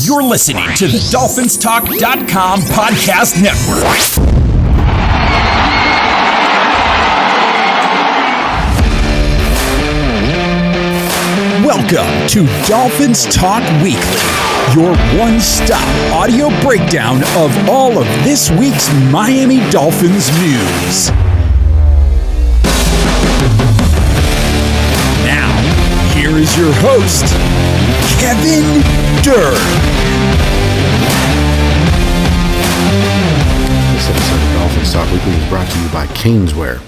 You're listening to the DolphinsTalk.com podcast network. Welcome to Dolphins Talk Weekly, your one-stop audio breakdown of all of this week's Miami Dolphins news. Now, here is your host, Kevin Dern. This episode of Dolphins Talk Weekly is brought to you by Caneswear.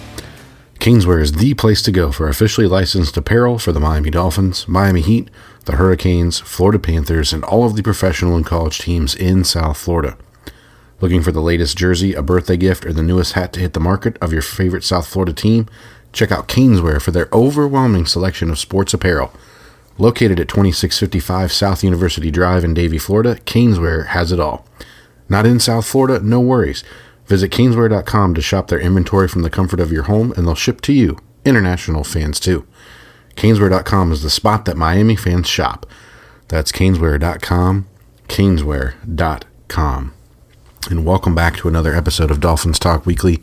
Caneswear is the place to go for officially licensed apparel for the Miami Dolphins, Miami Heat, the Hurricanes, Florida Panthers, and all of the professional and college teams in South Florida. Looking for the latest jersey, a birthday gift, or the newest hat to hit the market of your favorite South Florida team? Check out Caneswear for their overwhelming selection of sports apparel. Located at 2655 South University Drive in Davie, Florida, Caneswear has it all. Not in South Florida? No worries. Visit Caneswear.com to shop their inventory from the comfort of your home, and they'll ship to you, international fans too. Caneswear.com is the spot that Miami fans shop. That's Caneswear.com, Caneswear.com. And welcome back to another episode of Dolphins Talk Weekly.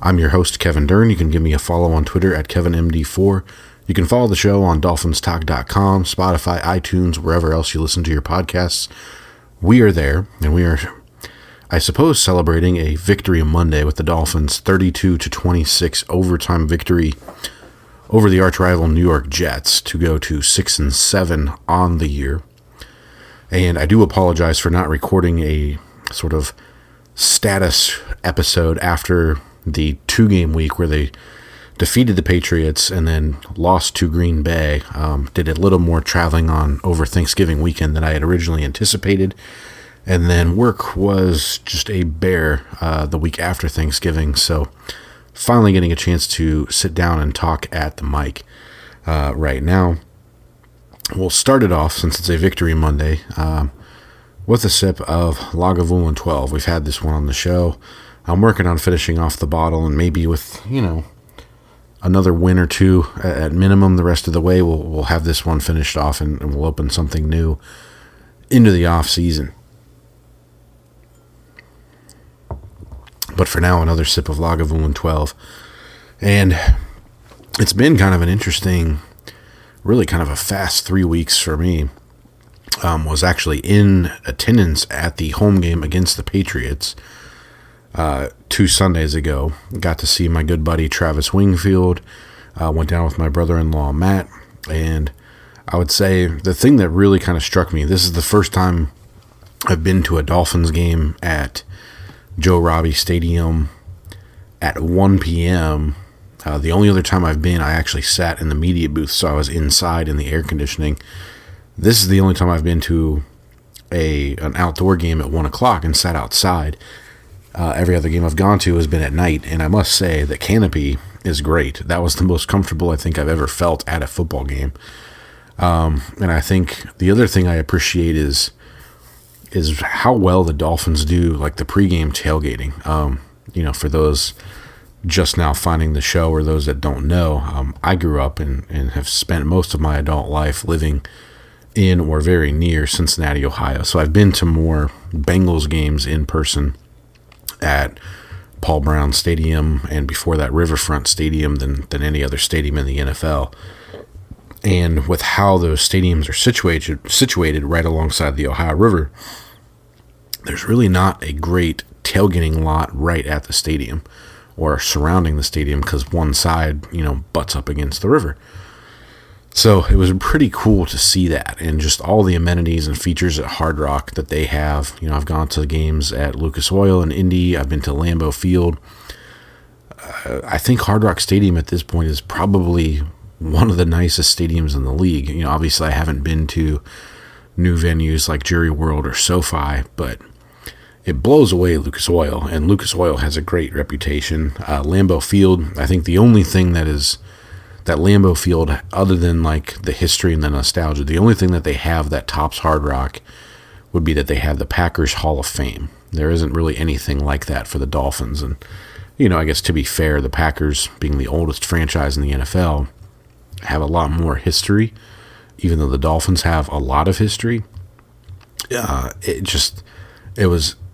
I'm your host, Kevin Dern. You can give me a follow on Twitter at KevinMD4. You can follow the show on DolphinsTalk.com, Spotify, iTunes, wherever else you listen to your podcasts. We are there, and we are, I suppose, celebrating a victory Monday with the Dolphins' 32-26 overtime victory over the arch-rival New York Jets to go to 6-7 on the year. And I do apologize for not recording a sort of status episode after the two-game week where they defeated the Patriots and then lost to Green Bay. Did a little more traveling on over Thanksgiving weekend than I had originally anticipated. And then work was just a bear the week after Thanksgiving. So finally getting a chance to sit down and talk at the mic right now. We'll start it off, since it's a victory Monday, with a sip of Lagavulin 12. We've had this one on the show. I'm working on finishing off the bottle, and maybe with, another win or two at minimum the rest of the way, we'll have this one finished off, and we'll open something new into the off season. But for now, another sip of Lagavulin 12. And it's been kind of an interesting, really kind of a fast 3 weeks for me. Was actually in attendance at the home game against the Patriots 2 Sundays ago. Got to see my good buddy Travis Wingfield. Went down with my brother-in-law Matt. And I would say the thing that really kind of struck me, this is the first time I've been to a Dolphins game at Joe Robbie Stadium at 1 p.m. The only other time I've been, I actually sat in the media booth, so I was inside in the air conditioning. This is the only time I've been to an outdoor game at 1 o'clock and sat outside. Every other game I've gone to has been at night, and I must say the canopy is great. That was the most comfortable I think I've ever felt at a football game. And I think the other thing I appreciate is how well the Dolphins do, like the pregame tailgating. For those just now finding the show or those that don't know, I grew up and have spent most of my adult life living in or very near Cincinnati, Ohio. So I've been to more Bengals games in person at Paul Brown Stadium and before that Riverfront Stadium than any other stadium in the NFL. And with how those stadiums are situated right alongside the Ohio River, there's really not a great tailgating lot right at the stadium or surrounding the stadium because one side, butts up against the river. So it was pretty cool to see that and just all the amenities and features at Hard Rock that they have. I've gone to games at Lucas Oil and Indy. I've been to Lambeau Field. I think Hard Rock Stadium at this point is probably one of the nicest stadiums in the league. Obviously I haven't been to new venues like Jerry World or SoFi, but it blows away Lucas Oil, and Lucas Oil has a great reputation. Lambeau Field, I think the only thing that Lambeau Field, other than like the history and the nostalgia, the only thing that they have that tops Hard Rock would be that they have the Packers Hall of Fame. There isn't really anything like that for the Dolphins, and I guess to be fair, the Packers, being the oldest franchise in the NFL, have a lot more history, even though the Dolphins have a lot of history.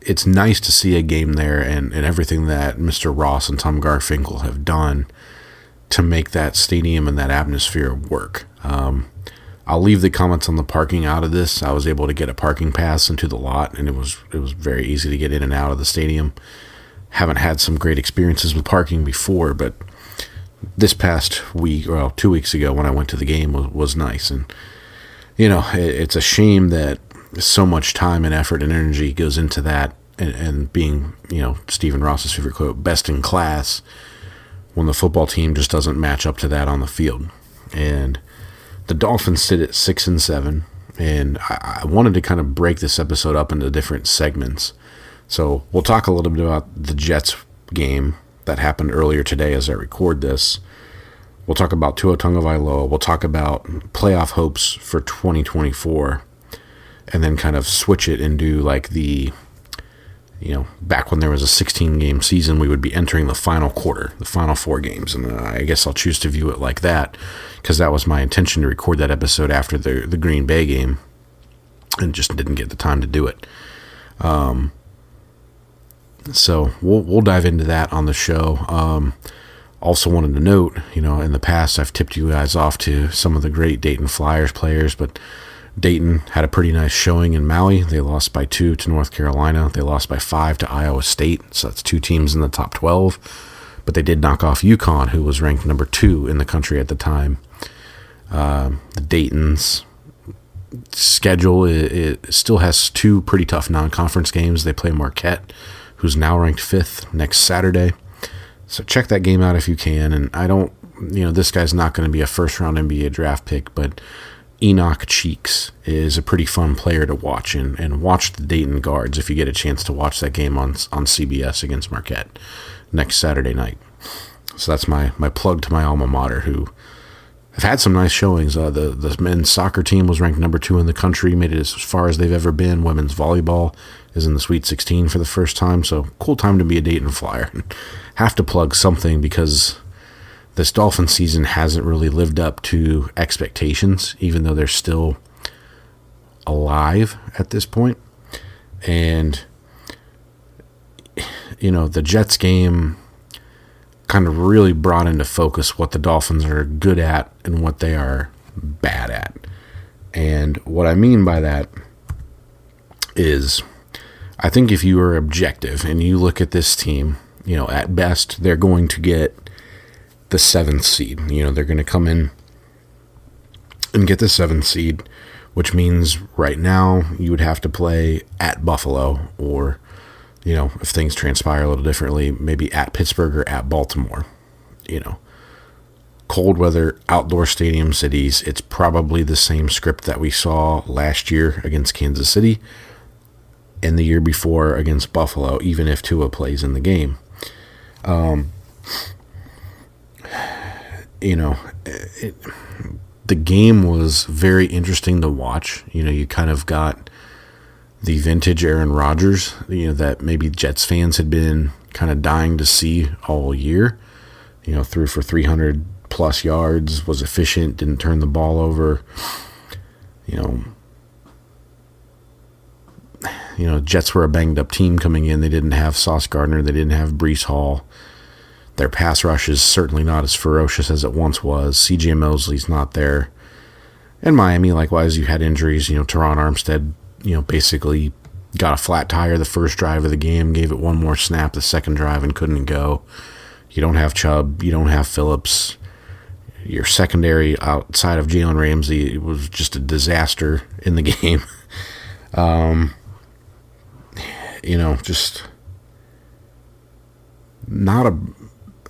It's nice to see a game there, and everything that Mr. Ross and Tom Garfinkel have done to make that stadium and that atmosphere work. I'll leave the comments on the parking out of this. I was able to get a parking pass into the lot, and it was very easy to get in and out of the stadium. Haven't had some great experiences with parking before, but this past week, 2 weeks ago when I went to the game was nice. And, it's a shame that so much time and effort and energy goes into that, and being, Stephen Ross's favorite quote, best in class, when the football team just doesn't match up to that on the field. And the Dolphins sit at 6-7, and I wanted to kind of break this episode up into different segments. So we'll talk a little bit about the Jets game that happened earlier today as I record this. We'll talk about Tua Tagovailoa. We'll talk about playoff hopes for 2024, and then kind of switch it and do like the, back when there was a 16-game season, we would be entering the final quarter, the final 4 games. And I guess I'll choose to view it like that, because that was my intention to record that episode after the Green Bay game, and just didn't get the time to do it. So we'll dive into that on the show. Also wanted to note, in the past I've tipped you guys off to some of the great Dayton Flyers players, but Dayton had a pretty nice showing in Maui. They lost by 2 to North Carolina. They lost by 5 to Iowa State, so that's 2 teams in the top 12. But they did knock off UConn, who was ranked number 2 in the country at the time. The Dayton's schedule, it still has 2 pretty tough non-conference games. They play Marquette, who's now ranked 5th, next Saturday. So check that game out if you can. And I don't, this guy's not going to be a first-round NBA draft pick, but Enoch Cheeks is a pretty fun player to watch, and watch the Dayton guards if you get a chance to watch that game on CBS against Marquette next Saturday night. So that's my plug to my alma mater, who have had some nice showings. The men's soccer team was ranked number 2 in the country, made it as far as they've ever been. Women's volleyball is in the Sweet 16 for the first time, so cool time to be a Dayton Flyer. Have to plug something, because this Dolphin season hasn't really lived up to expectations, even though they're still alive at this point. And, the Jets game kind of really brought into focus what the Dolphins are good at and what they are bad at. And what I mean by that is, I think if you are objective and you look at this team, at best, they're going to get the 7th seed. They're going to come in and get the 7th seed, which means right now you would have to play at Buffalo, or, if things transpire a little differently, maybe at Pittsburgh or at Baltimore. Cold weather, outdoor stadium cities, it's probably the same script that we saw last year against Kansas City and the year before against Buffalo, even if Tua plays in the game. The game was very interesting to watch. You kind of got the vintage Aaron Rodgers, that maybe Jets fans had been kind of dying to see all year. Threw for 300 plus yards, was efficient, didn't turn the ball over. Jets were a banged up team coming in. They didn't have Sauce Gardner. They didn't have Breece Hall. Their pass rush is certainly not as ferocious as it once was. C.J. Mosley's not there. And Miami, likewise, you had injuries. Teron Armstead, basically got a flat tire the first drive of the game, gave it one more snap the second drive and couldn't go. You don't have Chubb. You don't have Phillips. Your secondary outside of Jalen Ramsey was just a disaster in the game. Just not a...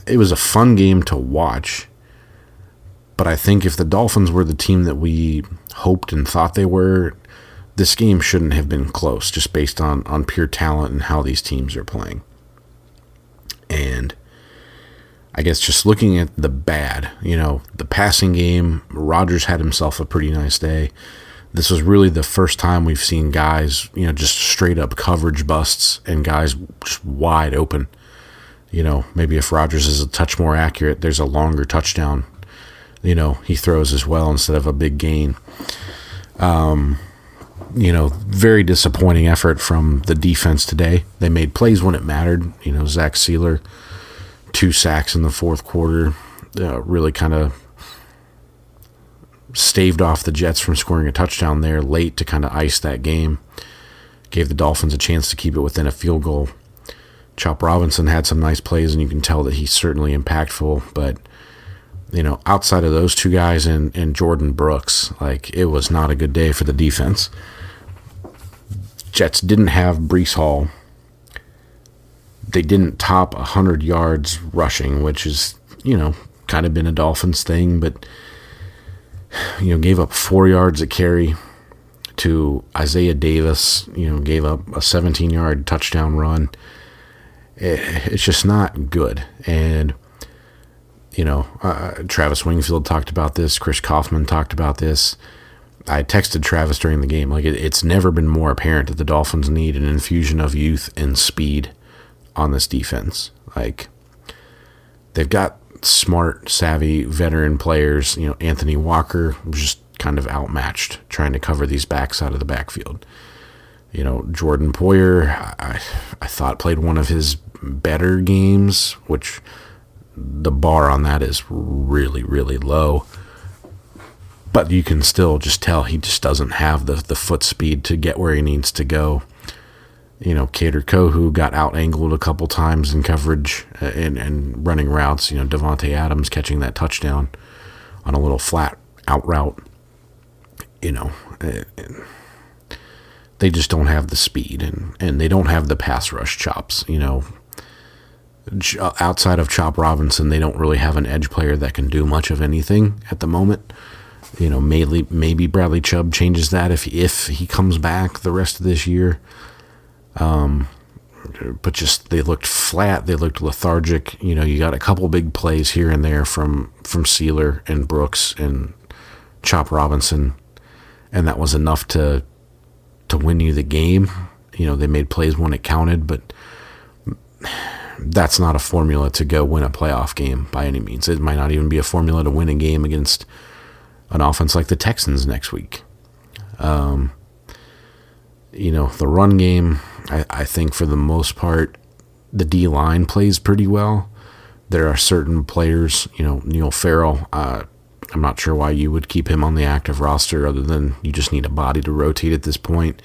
It was a fun game to watch, but I think if the Dolphins were the team that we hoped and thought they were, this game shouldn't have been close, just based on pure talent and how these teams are playing. And I guess just looking at the bad, the passing game, Rodgers had himself a pretty nice day. This was really the first time we've seen guys, just straight up coverage busts and guys just wide open. Maybe if Rodgers is a touch more accurate, there's a longer touchdown, he throws as well instead of a big gain. very disappointing effort from the defense today. They made plays when it mattered. Zach Sealer, 2 sacks in the fourth quarter, really kind of staved off the Jets from scoring a touchdown there late to kind of ice that game. Gave the Dolphins a chance to keep it within a field goal. Chop Robinson had some nice plays, and you can tell that he's certainly impactful. But, outside of those 2 guys and Jordan Brooks, it was not a good day for the defense. Jets didn't have Breece Hall. They didn't top 100 yards rushing, which is, kind of been a Dolphins thing, but gave up 4 yards a carry to Isaiah Davis, gave up a 17-yard touchdown run. It's just not good. And, Travis Wingfield talked about this. Chris Kaufman talked about this. I texted Travis during the game. It's never been more apparent that the Dolphins need an infusion of youth and speed on this defense. They've got smart, savvy, veteran players. Anthony Walker was just kind of outmatched trying to cover these backs out of the backfield. Jordan Poyer, I thought played one of his better games, which the bar on that is really, really low. But you can still just tell he just doesn't have the foot speed to get where he needs to go. Kader Kohu got out-angled a couple times in coverage and running routes. Devontae Adams catching that touchdown on a little flat out route. They just don't have the speed, and they don't have the pass rush chops. Outside of Chop Robinson, they don't really have an edge player that can do much of anything at the moment. Maybe Bradley Chubb changes that if he comes back the rest of this year. But just they looked flat. They looked lethargic. You got a couple big plays here and there from Sealer and Brooks and Chop Robinson, and that was enough to win you the game. They made plays when it counted, but that's not a formula to go win a playoff game by any means. It might not even be a formula to win a game against an offense like the Texans next week. The run game, I think for the most part, the D-line plays pretty well. There are certain players, Neil Farrell, I'm not sure why you would keep him on the active roster other than you just need a body to rotate at this point.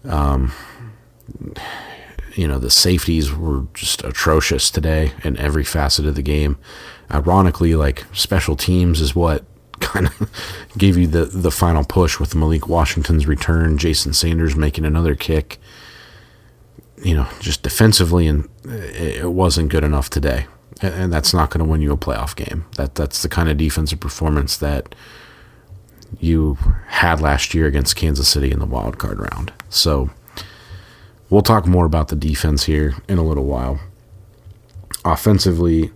The safeties were just atrocious today in every facet of the game. Ironically, special teams is what kind of gave you the final push with Malik Washington's return, Jason Sanders making another kick. Just defensively, and it wasn't good enough today. And that's not going to win you a playoff game. That's the kind of defensive performance that you had last year against Kansas City in the wild card round. So we'll talk more about the defense here in a little while. Offensively,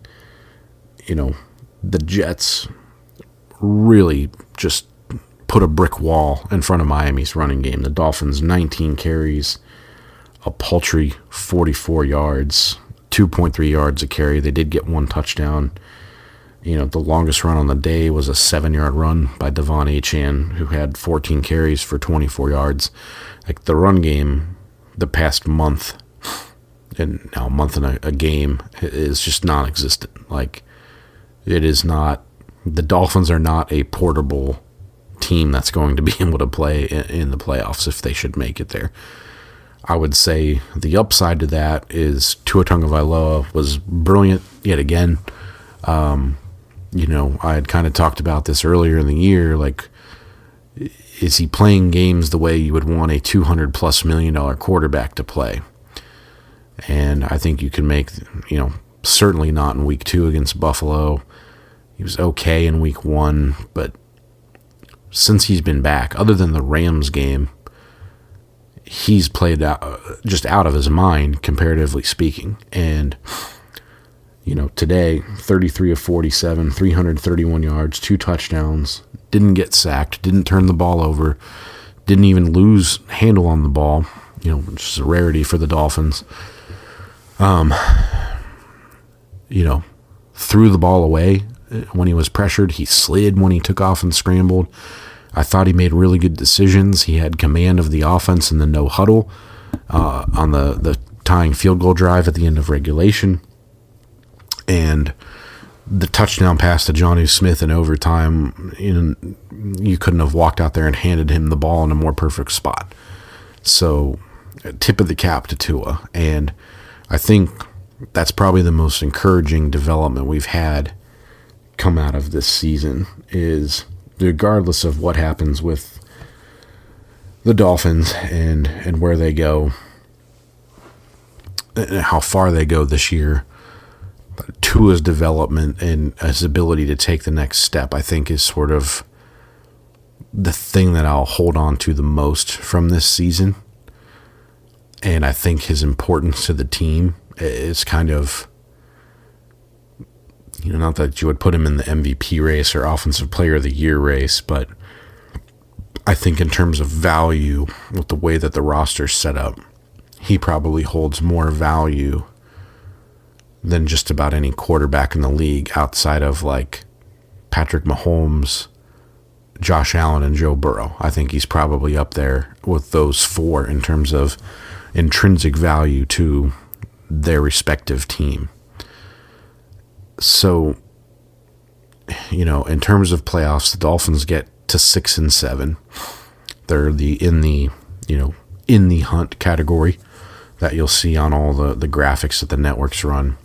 the Jets really just put a brick wall in front of Miami's running game. The Dolphins, 19 carries, a paltry 44 yards, 2.3 yards a carry. They did get 1 touchdown. The longest run on the day was a 7-yard run by Devon Achane, who had 14 carries for 24 yards. The run game the past month, and now a month and a game, is just non-existent. It is not, the Dolphins are not a portable team that's going to be able to play in the playoffs if they should make it there. I would say the upside to that is Tua Tagovailoa was brilliant yet again. I had kind of talked about this earlier in the year. Is he playing games the way you would want a $200+ million quarterback to play? And I think you can make, certainly not in week 2 against Buffalo. He was okay in week 1, but since he's been back, other than the Rams game, he's played just out of his mind, comparatively speaking. And, today, 33 of 47, 331 yards, 2 touchdowns, didn't get sacked, didn't turn the ball over, didn't even lose handle on the ball, which is a rarity for the Dolphins. Threw the ball away when he was pressured. He slid when he took off and scrambled. I thought he made really good decisions. He had command of the offense in the no huddle on the tying field goal drive at the end of regulation. And the touchdown pass to Jonnu Smith in overtime, you couldn't have walked out there and handed him the ball in a more perfect spot. So, tip of the cap to Tua. And I think that's probably the most encouraging development we've had come out of this season, is regardless of what happens with the Dolphins and where they go, and how far they go this year, Tua's development and his ability to take the next step, I think, is sort of the thing that I'll hold on to the most from this season. And I think his importance to the team is kind of, not that you would put him in the MVP race or Offensive Player of the Year race, but I think in terms of value, with the way that the roster's set up, he probably holds more value than just about any quarterback in the league outside of like Patrick Mahomes, Josh Allen, and Joe Burrow. I think he's probably up there with those four in terms of intrinsic value to their respective team. So, in terms of playoffs, the Dolphins get to 6-7. They're in the hunt category that you'll see on all the graphics that the networks run.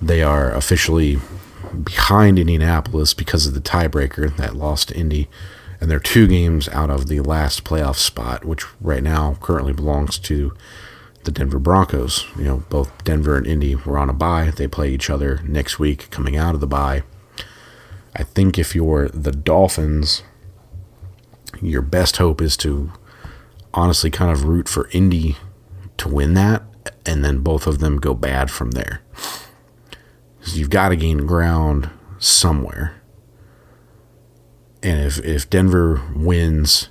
They are officially behind Indianapolis because of the tiebreaker that lost to Indy, and they're 2 games out of the last playoff spot, which right now currently belongs to the Denver Broncos. Both Denver and Indy were on a bye. They play each other next week coming out of the bye. I think if you're the Dolphins, your best hope is to honestly kind of root for Indy to win that, and then both of them go bad from there. Because you've got to gain ground somewhere. And if Denver wins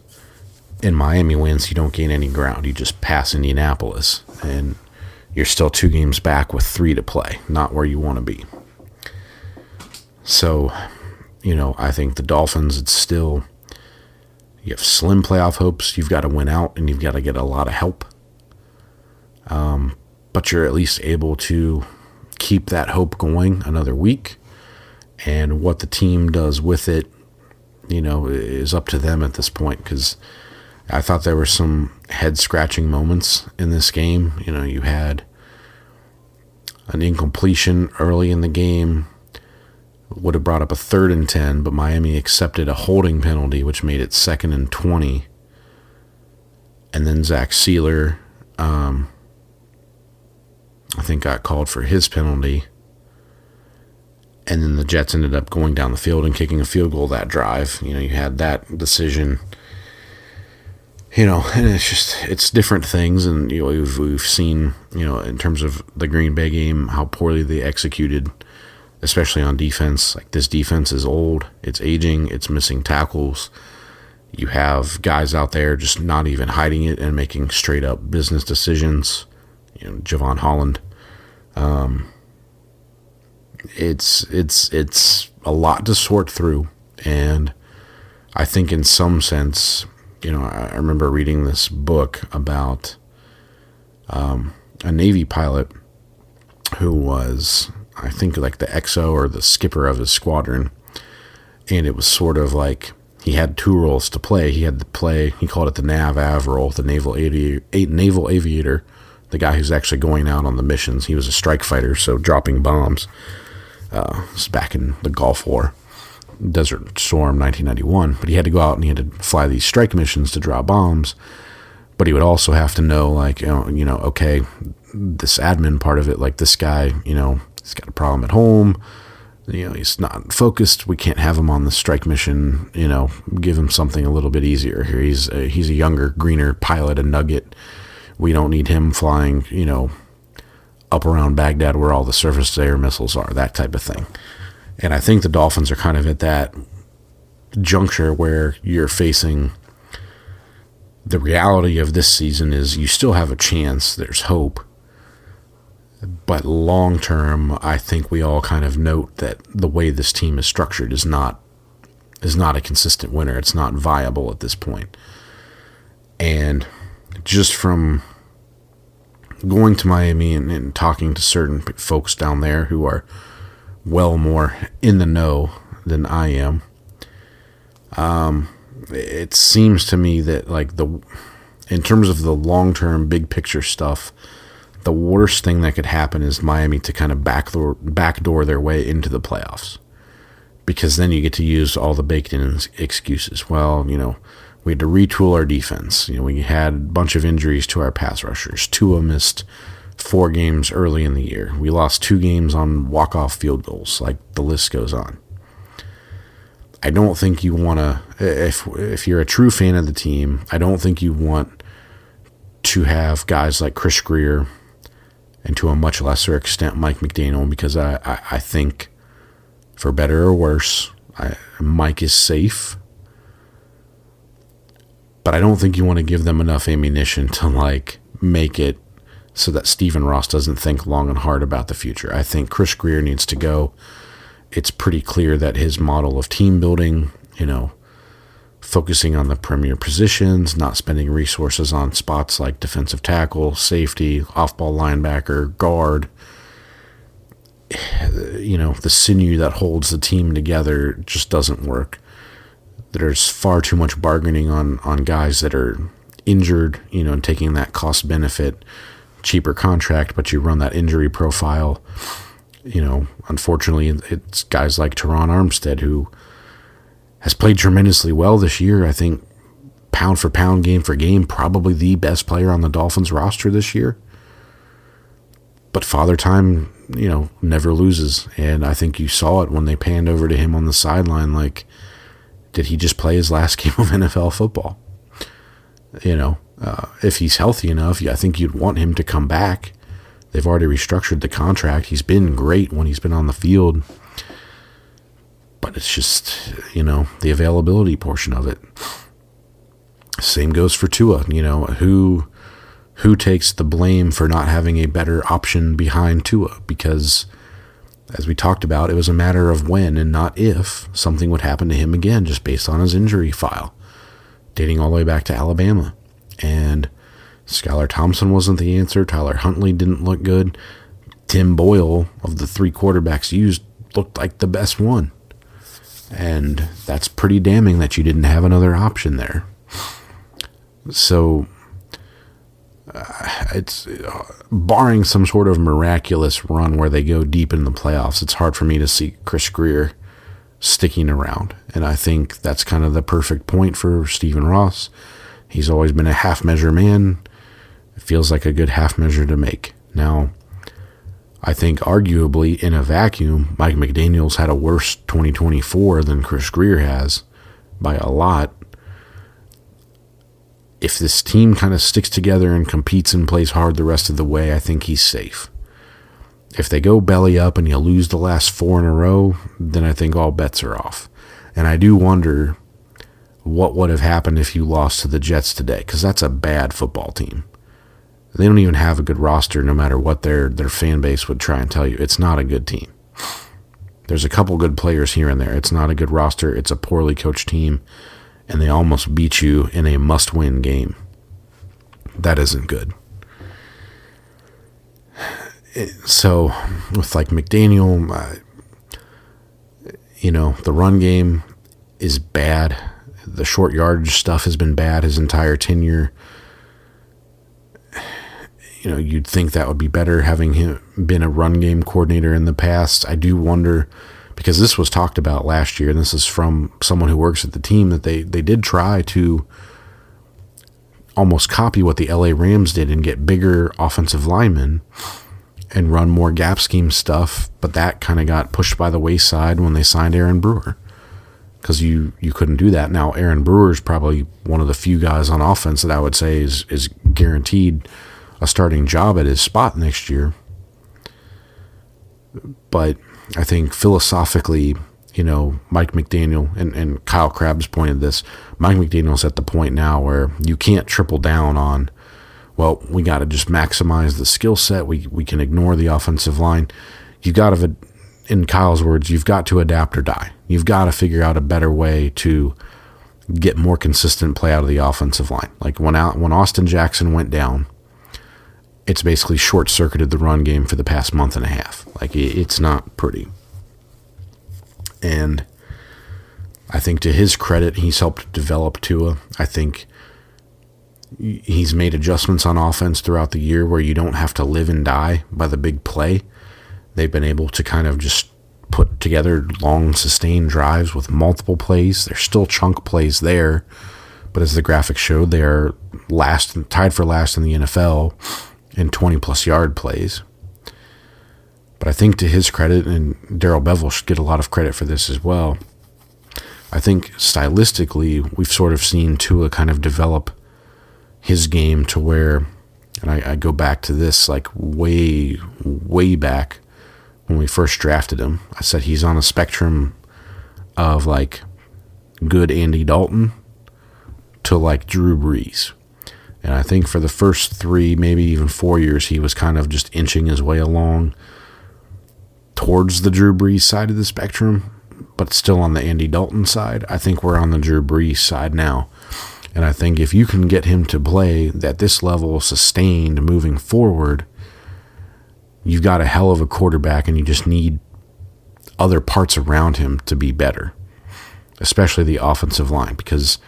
and Miami wins, you don't gain any ground. You just pass Indianapolis, and you're still 2 games back with 3 to play, not where you want to be. So, I think the Dolphins, it's still, you have slim playoff hopes. You've got to win out, and you've got to get a lot of help. But you're at least able to keep that hope going another week. And what the team does with it, is up to them at this point, because I thought there were some head-scratching moments in this game. You had an incompletion early in the game, would have brought up a 3rd and 10, but Miami accepted a holding penalty, which made it 2nd and 20. And then Zach Sealer, I think, got called for his penalty. And then the Jets ended up going down the field and kicking a field goal that drive. You had that decision. And it's different things. And, we've seen, in terms of the Green Bay game, how poorly they executed, especially on defense. Like, this defense is old. It's aging. It's missing tackles. You have guys out there just not even hiding it and making straight up business decisions. Javon Holland. It's a lot to sort through, and I think in some sense, I remember reading this book about a Navy pilot who was, I think, like the XO or the skipper of his squadron, and it was sort of like he had 2 roles to play. He had to play, he called it the NAV-AV role, the naval aviator, the guy who's actually going out on the missions. He was a strike fighter, so dropping bombs. This was back in the Gulf War, Desert Storm 1991. But he had to go out and he had to fly these strike missions to drop bombs. But he would also have to know, like, okay, this admin part of it, like this guy, he's got a problem at home. He's not focused. We can't have him on the strike mission. Give him something a little bit easier here. He's a younger, greener pilot, a nugget. We don't need him flying, up around Baghdad where all the surface-to-air missiles are, that type of thing. And I think the Dolphins are kind of at that juncture where you're facing the reality of this season is you still have a chance. There's hope. But long-term, I think we all kind of note that the way this team is structured is not is not a consistent winner. It's not viable at this point. And just from going to Miami and talking to certain folks down there who are well more in the know than I am, it seems to me that in terms of the long-term big picture stuff, the worst thing that could happen is Miami to kind of backdoor their way into the playoffs, because then you get to use all the baked-in excuses. Well, we had to retool our defense. We had a bunch of injuries to our pass rushers. Tua missed 4 games early in the year. We lost 2 games on walk-off field goals. The list goes on. I don't think you want to, if you're a true fan of the team, I don't think you want to have guys like Chris Grier and to a much lesser extent Mike McDaniel, because I think, for better or worse, Mike is safe. But I don't think you want to give them enough ammunition to make it so that Stephen Ross doesn't think long and hard about the future. I think Chris Grier needs to go. It's pretty clear that his model of team building, focusing on the premier positions, not spending resources on spots like defensive tackle, safety, off-ball linebacker, guard, the sinew that holds the team together just doesn't work. There's far too much bargaining on guys that are injured, and taking that cost-benefit, cheaper contract, but you run that injury profile. Unfortunately, it's guys like Teron Armstead, who has played tremendously well this year. I think pound for pound, game for game, probably the best player on the Dolphins roster this year. But Father Time, never loses. And I think you saw it when they panned over to him on the sideline. Did he just play his last game of NFL football? If he's healthy enough, I think you'd want him to come back. They've already restructured the contract. He's been great when he's been on the field. But it's just, the availability portion of it. Same goes for Tua. Who takes the blame for not having a better option behind Tua? Because, as we talked about, it was a matter of when and not if something would happen to him again, just based on his injury file, dating all the way back to Alabama. And Skylar Thompson wasn't the answer. Tyler Huntley didn't look good. Tim Boyle, of the 3 quarterbacks used, looked like the best one. And that's pretty damning that you didn't have another option there. So, it's barring some sort of miraculous run where they go deep in the playoffs, it's hard for me to see Chris Grier sticking around. And I think that's kind of the perfect point for Stephen Ross. He's always been a half-measure man. It feels like a good half measure to make. Now, I think arguably in a vacuum, Mike McDaniel's had a worse 2024 than Chris Grier has by a lot. If this team kind of sticks together and competes and plays hard the rest of the way, I think he's safe. If they go belly up and you lose the last 4 in a row, then I think all bets are off. And I do wonder what would have happened if you lost to the Jets today, because that's a bad football team. They don't even have a good roster, no matter what their fan base would try and tell you. It's not a good team. There's a couple good players here and there. It's not a good roster. It's a poorly coached team, and they almost beat you in a must-win game. That isn't good. So, with McDaniel, the run game is bad. The short yardage stuff has been bad his entire tenure. You'd think that would be better having him been a run game coordinator in the past. I do wonder, because this was talked about last year, and this is from someone who works at the team, that they did try to almost copy what the LA Rams did and get bigger offensive linemen and run more gap scheme stuff, but that kind of got pushed by the wayside when they signed Aaron Brewer, because you couldn't do that. Now, Aaron Brewer is probably one of the few guys on offense that I would say is guaranteed a starting job at his spot next year. But I think philosophically, Mike McDaniel, and Kyle Krabs pointed this, Mike McDaniel's at the point now where you can't triple down on, well, we got to just maximize the skill set. We can ignore the offensive line. You got to in Kyle's words, you've got to adapt or die. You've got to figure out a better way to get more consistent play out of the offensive line. Like when Austin Jackson went down, it's basically short-circuited the run game for the past month and a half. Like, it's not pretty. And I think to his credit, he's helped develop Tua. I think he's made adjustments on offense throughout the year where you don't have to live and die by the big play. They've been able to kind of just put together long, sustained drives with multiple plays. There's still chunk plays there, but as the graphic showed, they are tied for last in the NFL in 20-plus yard plays. But I think to his credit, and Darrell Bevell should get a lot of credit for this as well, I think stylistically we've sort of seen Tua kind of develop his game to where, and I go back to this like way, way back when we first drafted him. I said he's on a spectrum of like good Andy Dalton to like Drew Brees. And I think for the first 3, maybe even 4 years, he was kind of just inching his way along towards the Drew Brees side of the spectrum, but still on the Andy Dalton side. I think we're on the Drew Brees side now. And I think if you can get him to play at this level sustained moving forward, you've got a hell of a quarterback, and you just need other parts around him to be better, especially the offensive line, because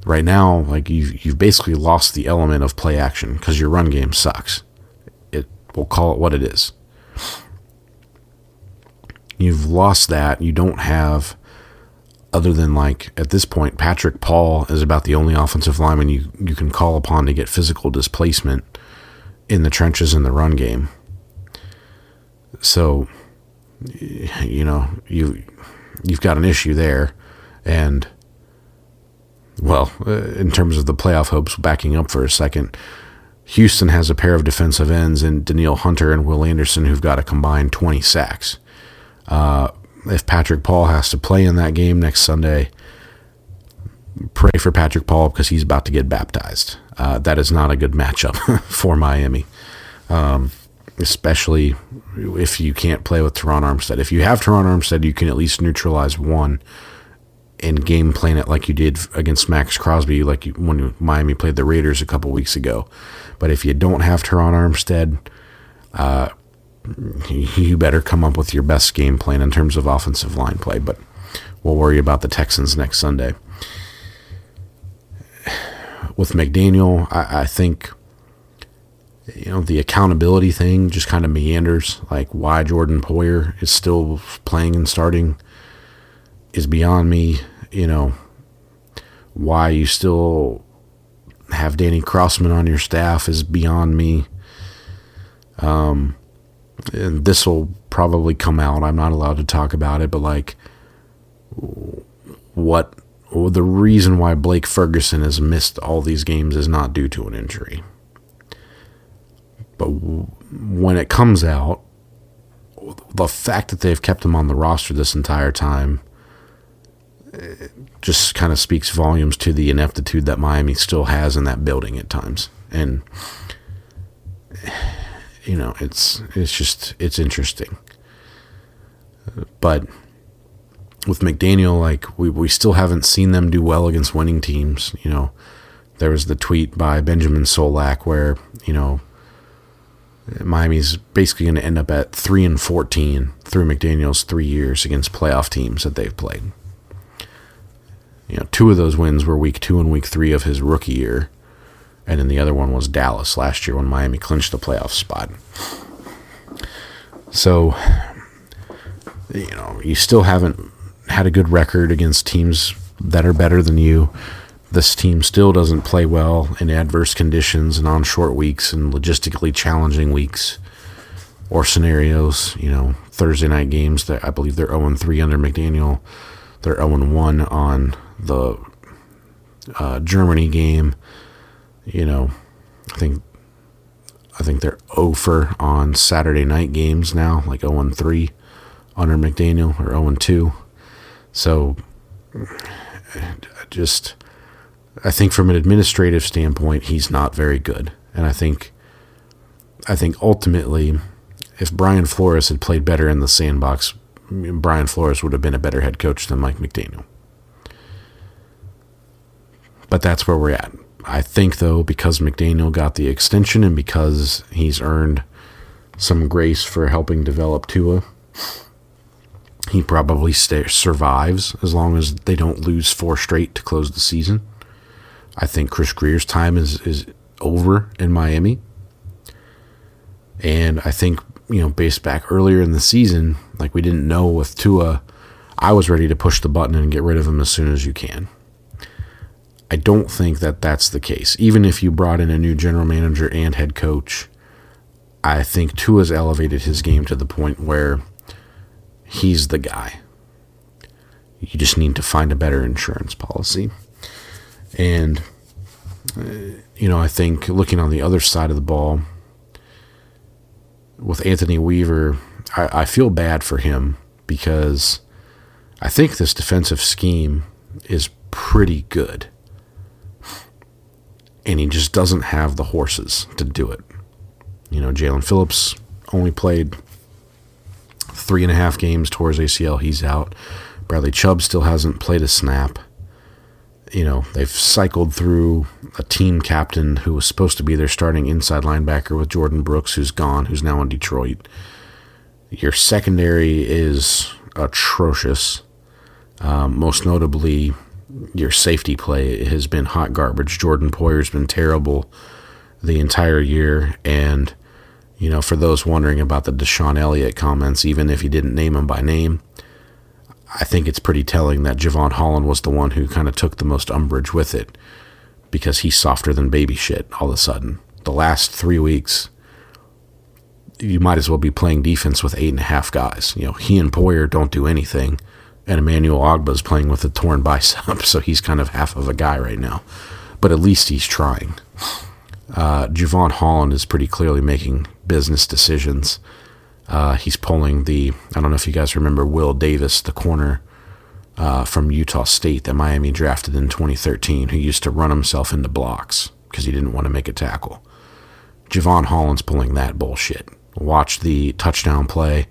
right now, like you've basically lost the element of play action because your run game sucks. We'll call it what it is. You've lost that. You don't have, other than like at this point, Patrick Paul is about the only offensive lineman you can call upon to get physical displacement in the trenches in the run game. So, you've got an issue there, and well, in terms of the playoff hopes, backing up for a second, Houston has a pair of defensive ends in Danielle Hunter and Will Anderson who've got a combined 20 sacks. If Patrick Paul has to play in that game next Sunday, pray for Patrick Paul because he's about to get baptized. That is not a good matchup for Miami, especially if you can't play with Teron Armstead. If you have Teron Armstead, you can at least neutralize one and game plan it like you did against Max Crosby, like when Miami played the Raiders a couple weeks ago. But if you don't have Teron Armstead, you better come up with your best game plan in terms of offensive line play. But we'll worry about the Texans next Sunday. With McDaniel, I think the accountability thing just kind of meanders. Like why Jordan Poyer is still playing and starting is beyond me. Why you still have Danny Crossman on your staff is beyond me. And this will probably come out. I'm not allowed to talk about it, but like the reason why Blake Ferguson has missed all these games is not due to an injury. But when it comes out, the fact that they've kept him on the roster this entire time just kind of speaks volumes to the ineptitude that Miami still has in that building at times. And it's interesting. But with McDaniel, like we still haven't seen them do well against winning teams. There was the tweet by Benjamin Solak where, Miami's basically going to end up at 3-14 through McDaniel's 3 years against playoff teams that they've played. 2 of those wins were week 2 and week 3 of his rookie year. And then the other one was Dallas last year when Miami clinched the playoff spot. So, you still haven't had a good record against teams that are better than you. This team still doesn't play well in adverse conditions and on short weeks and logistically challenging weeks or scenarios. Thursday night games, that I believe they're 0-3 under McDaniel. They're 0-1 on the Germany game. I think they're 0-for on Saturday night games now, like 0-3 under McDaniel, or 0-2. So, I think from an administrative standpoint, he's not very good. And I think ultimately, if Brian Flores had played better in the sandbox, Brian Flores would have been a better head coach than Mike McDaniel. But that's where we're at. I think, though, because McDaniel got the extension and because he's earned some grace for helping develop Tua, he probably survives as long as they don't lose 4 straight to close the season. I think Chris Grier's time is over in Miami. And I think, based back earlier in the season, like we didn't know with Tua, I was ready to push the button and get rid of him as soon as you can. I don't think that that's the case. Even if you brought in a new general manager and head coach, I think Tua's elevated his game to the point where he's the guy. You just need to find a better insurance policy. And, I think looking on the other side of the ball, with Anthony Weaver, I feel bad for him because I think this defensive scheme is pretty good. And he just doesn't have the horses to do it. Jalen Phillips only played 3.5 games, tore his ACL, he's out. Bradley Chubb still hasn't played a snap. They've cycled through a team captain who was supposed to be their starting inside linebacker with Jordan Brooks, who's gone, who's now in Detroit. Your secondary is atrocious. Most notably, your safety play has been hot garbage. Jordan Poyer's been terrible the entire year. And, for those wondering about the Deshaun Elliott comments, even if he didn't name him by name, I think it's pretty telling that Javon Holland was the one who kind of took the most umbrage with it because he's softer than baby shit all of a sudden. The last 3 weeks, you might as well be playing defense with 8.5 guys. He and Poyer don't do anything. And Emmanuel Ogba's playing with a torn bicep, so he's kind of half of a guy right now. But at least he's trying. Javon Holland is pretty clearly making business decisions. He's pulling I don't know if you guys remember Will Davis, the corner from Utah State that Miami drafted in 2013, who used to run himself into blocks because he didn't want to make a tackle. Javon Holland's pulling that bullshit. Watch the touchdown play.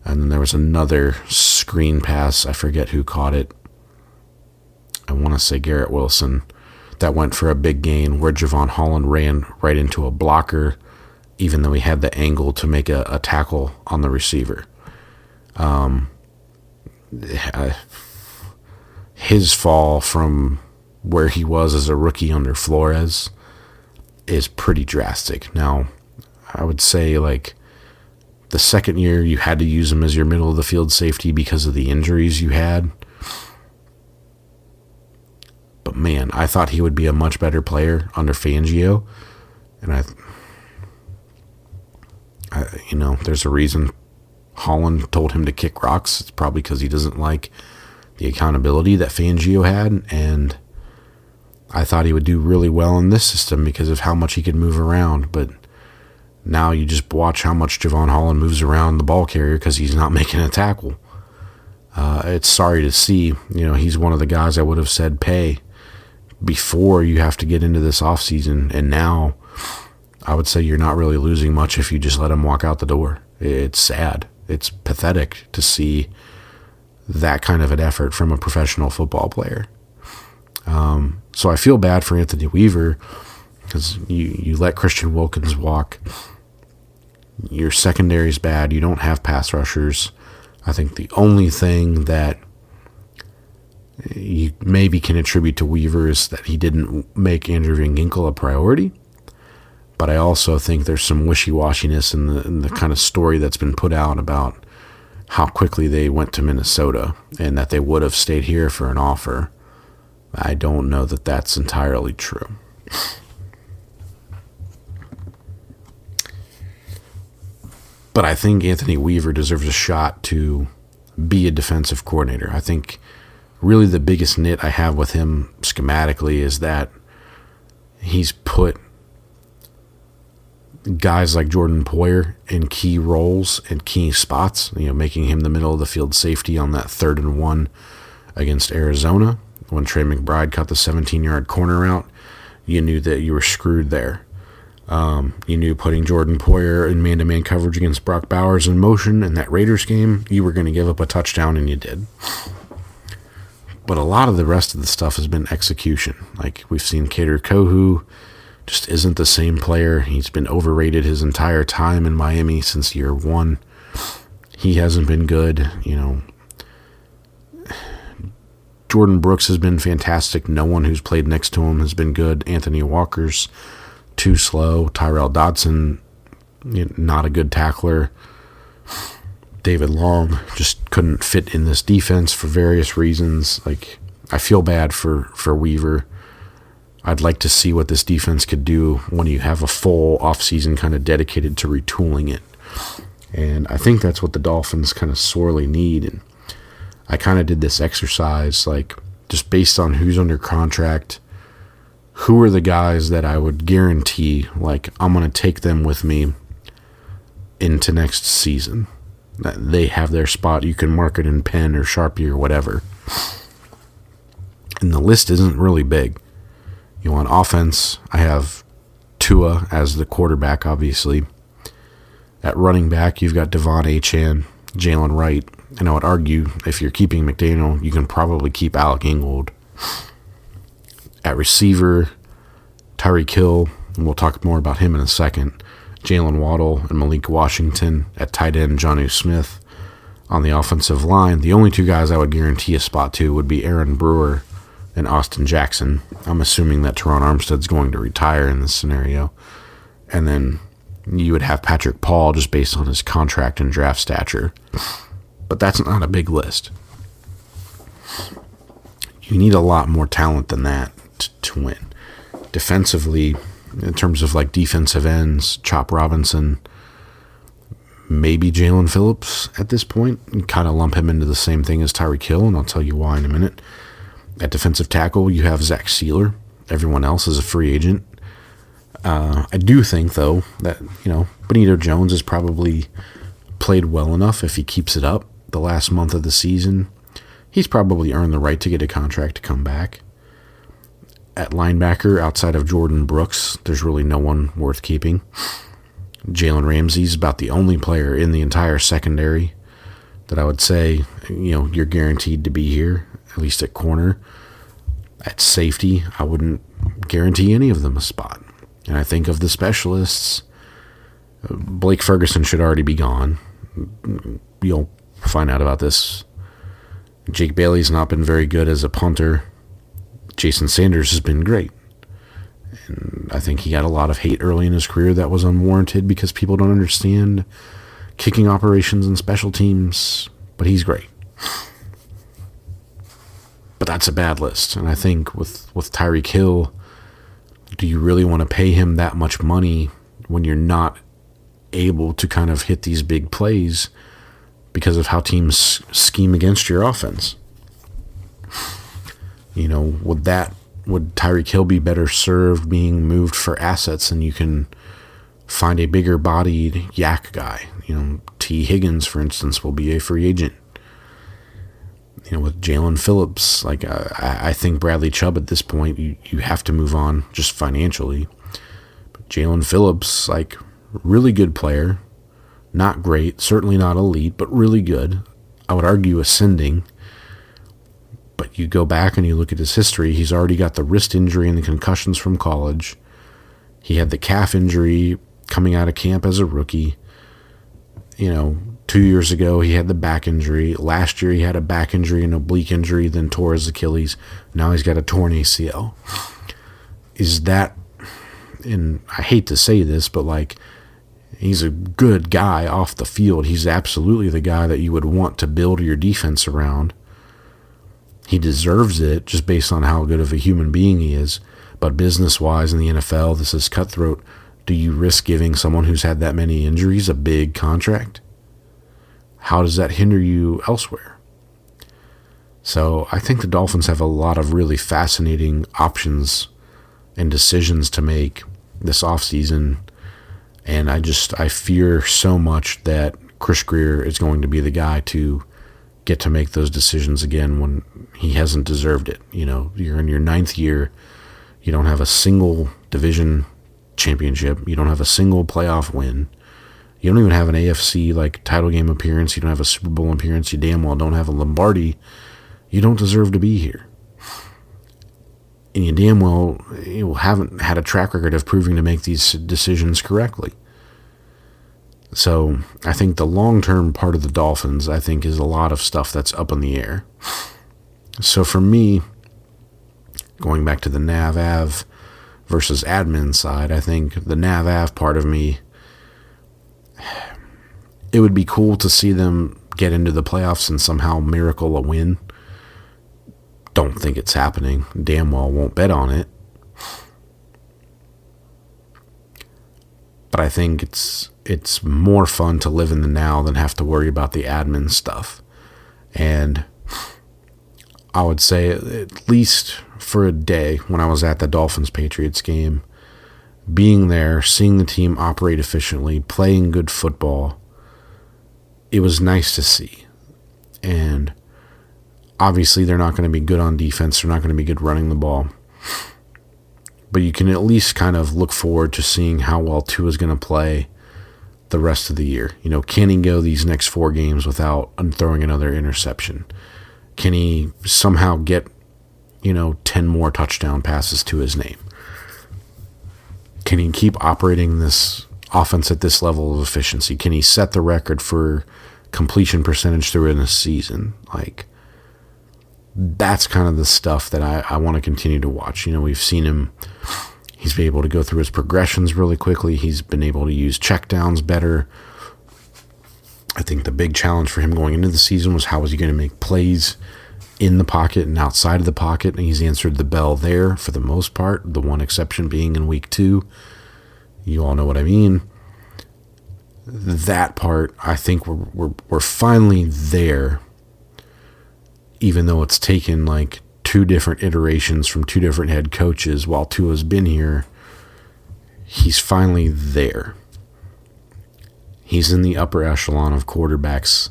And then there was another screen pass. I forget who caught it. I want to say Garrett Wilson. That went for a big gain where Javon Holland ran right into a blocker, even though he had the angle to make a tackle on the receiver. His fall from where he was as a rookie under Flores is pretty drastic. Now, I would say the second year, you had to use him as your middle-of-the-field safety because of the injuries you had. But, man, I thought he would be a much better player under Fangio. And there's a reason Holland told him to kick rocks. It's probably because he doesn't like the accountability that Fangio had. And I thought he would do really well in this system because of how much he could move around. But now you just watch how much Javon Holland moves around the ball carrier because he's not making a tackle. It's sorry to see. He's one of the guys I would have said pay before you have to get into this offseason. And now I would say you're not really losing much if you just let him walk out the door. It's sad. It's pathetic to see that kind of an effort from a professional football player. So I feel bad for Anthony Weaver because you let Christian Wilkins walk. Your secondary's bad. You don't have pass rushers. I think the only thing that you maybe can attribute to Weaver is that he didn't make Andrew Van Ginkel a priority. But I also think there's some wishy-washiness in the kind of story that's been put out about how quickly they went to Minnesota and that they would have stayed here for an offer. I don't know that that's entirely true. But I think Anthony Weaver deserves a shot to be a defensive coordinator. I think really the biggest nit I have with him schematically is that he's put guys like Jordan Poyer in key roles and key spots, making him the middle of the field safety on that 3rd and 1 against Arizona. When Trey McBride caught the 17-yard corner out, you knew that you were screwed there. You knew putting Jordan Poyer in man-to-man coverage against Brock Bowers in motion in that Raiders game, you were going to give up a touchdown, and you did. But a lot of the rest of the stuff has been execution. Like, we've seen Kader Kohou just isn't the same player. He's been overrated his entire time in Miami since year one. He hasn't been good. Jordan Brooks has been fantastic. No one who's played next to him has been good. Anthony Walker's too slow. Tyrell Dodson, not a good tackler. David Long just couldn't fit in this defense for various reasons. Like, I feel bad for Weaver. I'd like to see what this defense could do when you have a full offseason kind of dedicated to retooling it. And I think that's what the Dolphins kind of sorely need. And I kind of did this exercise, like, just based on who's under contract, who are the guys that I would guarantee, like, I'm going to take them with me into next season. They have their spot. You can mark it in pen or Sharpie or whatever. And the list isn't really big. On offense, I have Tua as the quarterback, obviously. At running back, you've got Devon Achane, Jaylen Wright. And I would argue, if you're keeping McDaniel, you can probably keep Alec Ingold. At receiver, Tyreek Hill, and we'll talk more about him in a second. Jaylen Waddle and Malik Washington. At tight end, Jonnu Smith. On the offensive line, the only two guys I would guarantee a spot to would be Aaron Brewer and Austin Jackson. I'm assuming that Teron Armstead's going to retire in this scenario. And then you would have Patrick Paul just based on his contract and draft stature. But that's not a big list. You need a lot more talent than that to win. Defensively, in terms of like defensive ends, Chop Robinson, maybe Jalen Phillips at this point. You kind of lump him into the same thing as Tyreek Hill, and I'll tell you why in a minute. At defensive tackle, you have Zach Sealer. Everyone else is a free agent. I do think, though, that, Benito Jones has probably played well enough if he keeps it up the last month of the season. He's probably earned the right to get a contract to come back. At linebacker, outside of Jordan Brooks, there's really no one worth keeping. Jalen Ramsey's about the only player in the entire secondary that I would say, you're guaranteed to be here, at least at corner. At safety, I wouldn't guarantee any of them a spot. And I think of the specialists, Blake Ferguson should already be gone. You'll find out about this. Jake Bailey's not been very good as a punter. Jason Sanders has been great. And I think he got a lot of hate early in his career that was unwarranted because people don't understand kicking operations and special teams. But he's great. But that's a bad list. And I think with Tyreek Hill, do you really want to pay him that much money when you're not able to kind of hit these big plays because of how teams scheme against your offense? Would Tyreek Hill be better served being moved for assets, and you can find a bigger bodied yak guy? T. Higgins, for instance, will be a free agent. With Jalen Phillips, I think Bradley Chubb at this point, you have to move on just financially. But Jalen Phillips, really good player, not great, certainly not elite, but really good. I would argue ascending. But you go back and you look at his history, he's already got the wrist injury and the concussions from college. He had the calf injury coming out of camp as a rookie. 2 years ago, he had the back injury. Last year, he had a back injury, an oblique injury, then tore his Achilles. Now he's got a torn ACL. Is that, and I hate to say this, but he's a good guy off the field. He's absolutely the guy that you would want to build your defense around. He deserves it just based on how good of a human being he is. But business-wise in the NFL, this is cutthroat. Do you risk giving someone who's had that many injuries a big contract? How does that hinder you elsewhere? So I think the Dolphins have a lot of really fascinating options and decisions to make this offseason. And I fear so much that Chris Grier is going to be the guy to get to make those decisions again when he hasn't deserved it. You're in your 9th year. You don't have a single Division championship. You don't have a single playoff win. You don't even have an AFC title game appearance. You don't have a Super Bowl appearance. You damn well don't have a Lombardi. You don't deserve to be here. And you damn well haven't had a track record of proving to make these decisions correctly. So I think the long-term part of the Dolphins, I think, is a lot of stuff that's up in the air. So for me, going back to the NAV-AV versus admin side, I think the NAV-AV part of me, it would be cool to see them get into the playoffs and somehow miracle a win. Don't think it's happening. Damn well won't bet on it. But I think it's more fun to live in the now than have to worry about the admin stuff. And I would say, at least for a day, when I was at the Dolphins-Patriots game, being there, seeing the team operate efficiently, playing good football, it was nice to see. And obviously they're not going to be good on defense. They're not going to be good running the ball. But you can at least kind of look forward to seeing how well Tua is going to play the rest of the year. Can he go these next 4 games without throwing another interception? Can he somehow get, 10 more touchdown passes to his name? Can he keep operating this offense at this level of efficiency? Can he set the record for completion percentage through in a season? That's kind of the stuff that I want to continue to watch. We've seen him, he's been able to go through his progressions really quickly. He's been able to use checkdowns better. I think the big challenge for him going into the season was how was he going to make plays in the pocket and outside of the pocket, and he's answered the bell there for the most part, the one exception being in week 2. You all know what I mean. That part, I think we're finally there, even though it's taken 2 different iterations from 2 different head coaches while Tua's been here. He's finally there. He's in the upper echelon of quarterbacks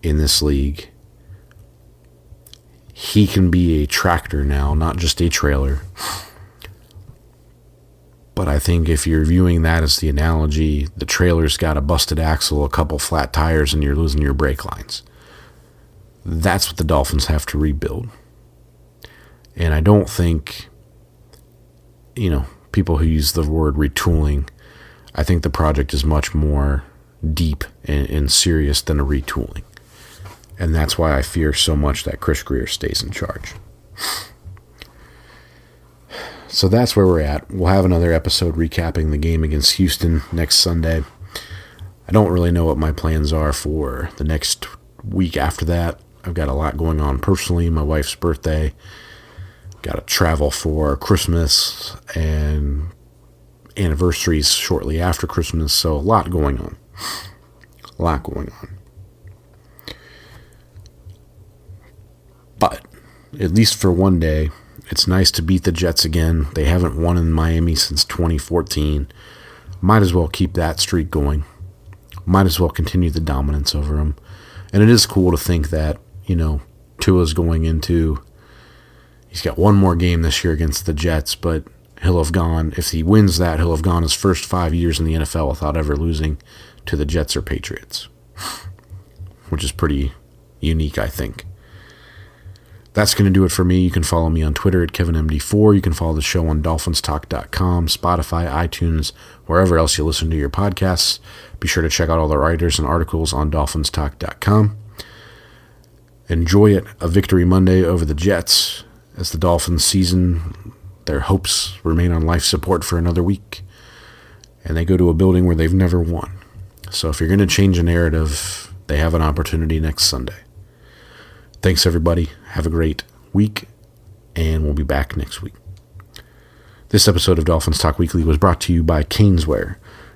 in this league. He can be a tractor now, not just a trailer. But I think if you're viewing that as the analogy, the trailer's got a busted axle, a couple flat tires, and you're losing your brake lines. That's what the Dolphins have to rebuild. And I don't think, people who use the word retooling, I think the project is much more deep and serious than a retooling. And that's why I fear so much that Chris Grier stays in charge. So that's where we're at. We'll have another episode recapping the game against Houston next Sunday. I don't really know what my plans are for the next week after that. I've got a lot going on personally. My wife's birthday. Got to travel for Christmas and anniversaries shortly after Christmas. So a lot going on. But at least for one day, it's nice to beat the Jets again. They haven't won in Miami since 2014. Might as well keep that streak going. Might as well continue the dominance over them. And it is cool to think that, Tua's going into, he's got one more game this year against the Jets, but he'll have gone, if he wins that, he'll have gone his first 5 years in the NFL without ever losing to the Jets or Patriots, which is pretty unique, I think. That's going to do it for me. You can follow me on Twitter at KevinMD4. You can follow the show on DolphinsTalk.com, Spotify, iTunes, wherever else you listen to your podcasts. Be sure to check out all the writers and articles on DolphinsTalk.com. Enjoy it. A victory Monday over the Jets as the Dolphins season, their hopes remain on life support for another week. And they go to a building where they've never won. So if you're going to change a narrative, they have an opportunity next Sunday. Thanks, everybody. Have a great week, and we'll be back next week. This episode of Dolphins Talk Weekly was brought to you by Caneswear.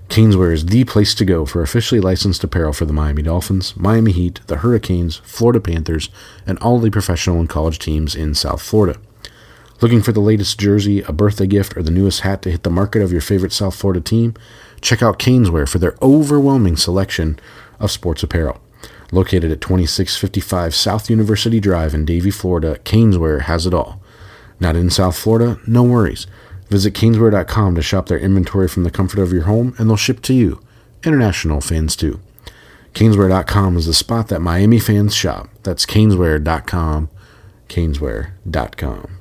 Caneswear is the place to go for officially licensed apparel for the Miami Dolphins, Miami Heat, the Hurricanes, Florida Panthers, and all the professional and college teams in South Florida. Looking for the latest jersey, a birthday gift, or the newest hat to hit the market of your favorite South Florida team? Check out Caneswear for their overwhelming selection of sports apparel. Located at 2655 South University Drive in Davie, Florida, Caneswear has it all. Not in South Florida? No worries. Visit caneswear.com to shop their inventory from the comfort of your home, and they'll ship to you. International fans too. Caneswear.com is the spot that Miami fans shop. That's caneswear.com. Caneswear.com.